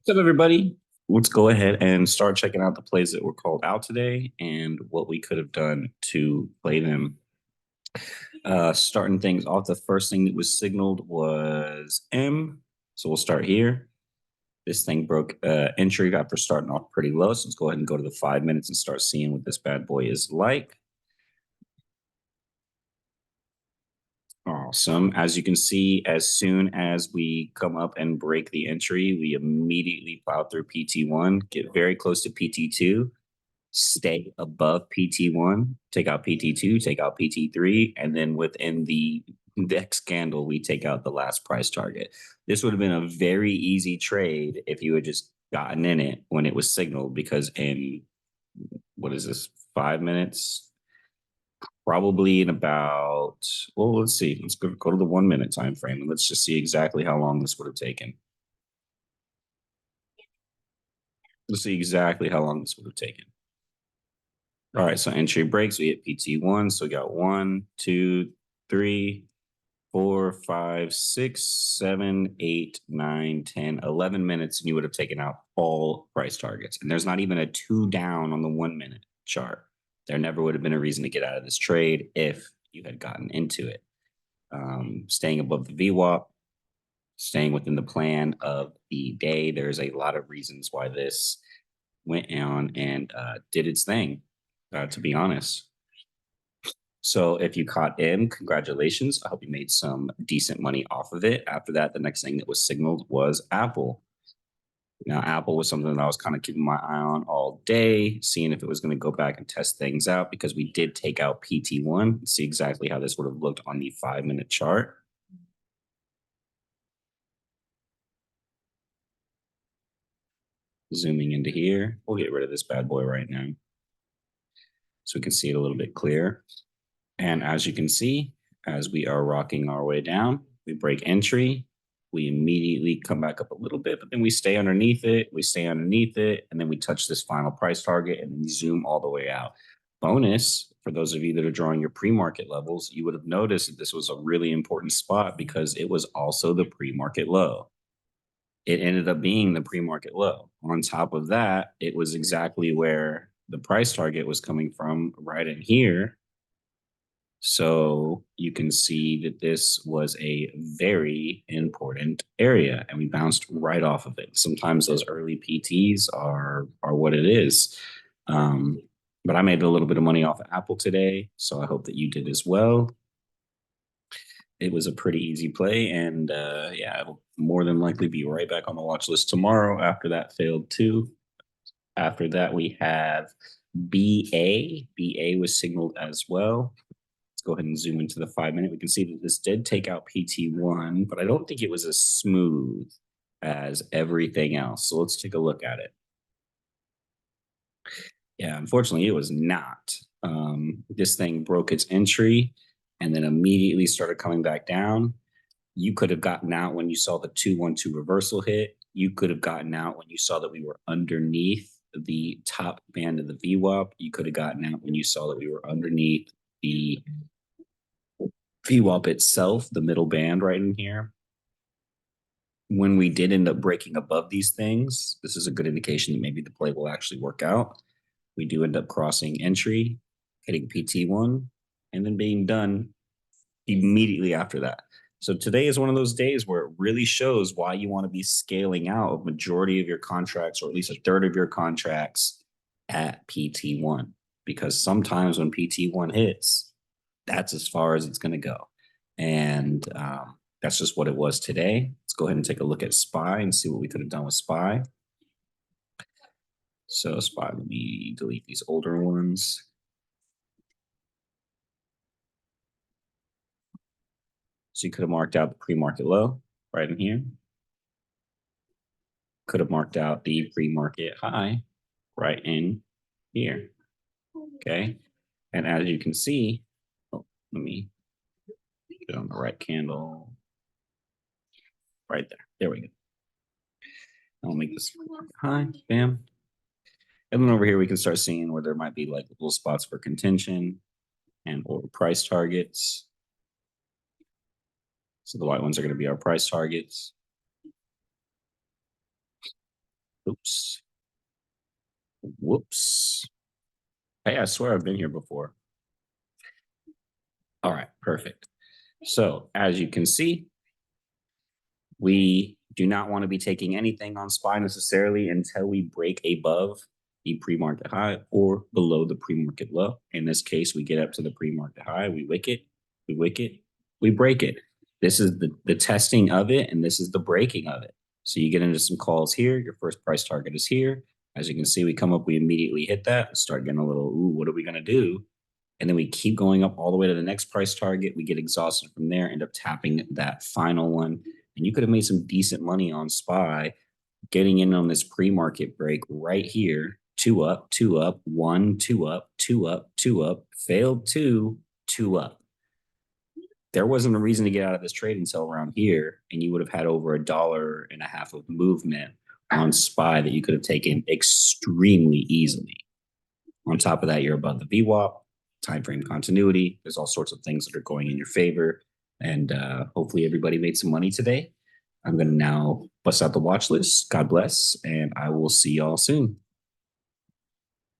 What's up, everybody? Let's go ahead and start checking out the plays that were called out today and what we could have done to play them. Starting things off, the first thing that was signaled was M. So we'll start here. This thing broke entry after starting off pretty low. So let's go ahead and go to the 5 minutes and start seeing what this bad boy is like. Awesome. As you can see, as soon as we come up and break the entry, we immediately plow through PT1, get very close to PT2, stay above PT1, take out PT2, take out PT3, and then within the next candle, we take out the last price target. This would have been a very easy trade if you had just gotten in it when it was signaled, because in what is this, 5 minutes? Probably in about, well, let's see. Let's go to the 1 minute time frame and let's just see exactly how long this would have taken. Let's see exactly how long this would have taken. All right, so entry breaks. We hit PT1. So we got 1, 2, 3, 4, 5, 6, 7, 8, 9, 10, 11 minutes, and you would have taken out all price targets. And there's not even a 2 down on the 1 minute chart. There never would have been a reason to get out of this trade if you had gotten into it. Staying above the VWAP, staying within the plan of the day. There's a lot of reasons why this went on and did its thing, to be honest. So if you caught in, congratulations. I hope you made some decent money off of it. After that, the next thing that was signaled was Apple. Now, Apple was something that I was kind of keeping my eye on all day, seeing if it was going to go back and test things out, because we did take out PT1. See exactly how this would have looked on the 5 minute chart. Zooming into here, we'll get rid of this bad boy right now so we can see it a little bit clearer. And as you can see, as we are rocking our way down, we break entry, we immediately come back up a little bit, but then we stay underneath it, and then we touch this final price target and we zoom all the way out. Bonus, for those of you that are drawing your pre-market levels, you would have noticed that this was a really important spot because it was also the pre-market low. It ended up being the pre-market low. On top of that, it was exactly where the price target was coming from, right in here. So you can see that this was a very important area and we bounced right off of it. Sometimes those early PTs are what it is. But I made a little bit of money off of Apple today, so I hope that you did as well. It was a pretty easy play, and yeah, it'll more than likely be right back on the watch list tomorrow after that failed too. After that, we have BA. BA was signaled as well. Let's go ahead and zoom into the 5 minute. We can see that this did take out PT1, but I don't think it was as smooth as everything else. So let's take a look at it. Yeah, unfortunately, it was not. This thing broke its entry and then immediately started coming back down. You could have gotten out when you saw the 2-1-2 reversal hit. You could have gotten out when you saw that we were underneath the top band of the VWAP. You could have gotten out when you saw that we were underneath the VWAP itself, the middle band right in here. When we did end up breaking above these things, this is a good indication that maybe the play will actually work out. We do end up crossing entry, hitting PT1, and then being done immediately after that. So today is one of those days where it really shows why you want to be scaling out a majority of your contracts, or at least a third of your contracts at PT1. Because sometimes when PT1 hits, that's as far as it's going to go. And that's just what it was today. Let's go ahead and take a look at SPY and see what we could have done with SPY. So SPY, let me delete these older ones. So you could have marked out the pre-market low right in here. Could have marked out the pre-market high right in here. Okay. And as you can see, oh, let me get on the right candle right there. There we go. I'll make this high, bam. And then over here, we can start seeing where there might be like little spots for contention and or price targets. So the white ones are going to be our price targets. Oops. Whoops. Hey, I swear I've been here before. All right, perfect. So as you can see, we do not want to be taking anything on SPY necessarily until we break above the pre-market high or below the pre-market low. In this case, we get up to the pre-market high, we wick it, we break it. This is the testing of it, and this is the breaking of it. So you get into some calls here. Your first price target is here. As you can see, we come up, we immediately hit that, start getting a little, ooh, what are we going to do? And then we keep going up all the way to the next price target. We get exhausted from there, end up tapping that final one. And you could have made some decent money on SPY getting in on this pre-market break right here. Two up, one, two up, two up, two up, failed two up. There wasn't a reason to get out of this trade until around here, and you would have had over $1.50 of movement on SPY that you could have taken extremely easily. On top of that, you're above the VWAP, time frame continuity. There's all sorts of things that are going in your favor. And hopefully everybody made some money today. I'm going to now bust out the watch list. God bless. And I will see y'all soon.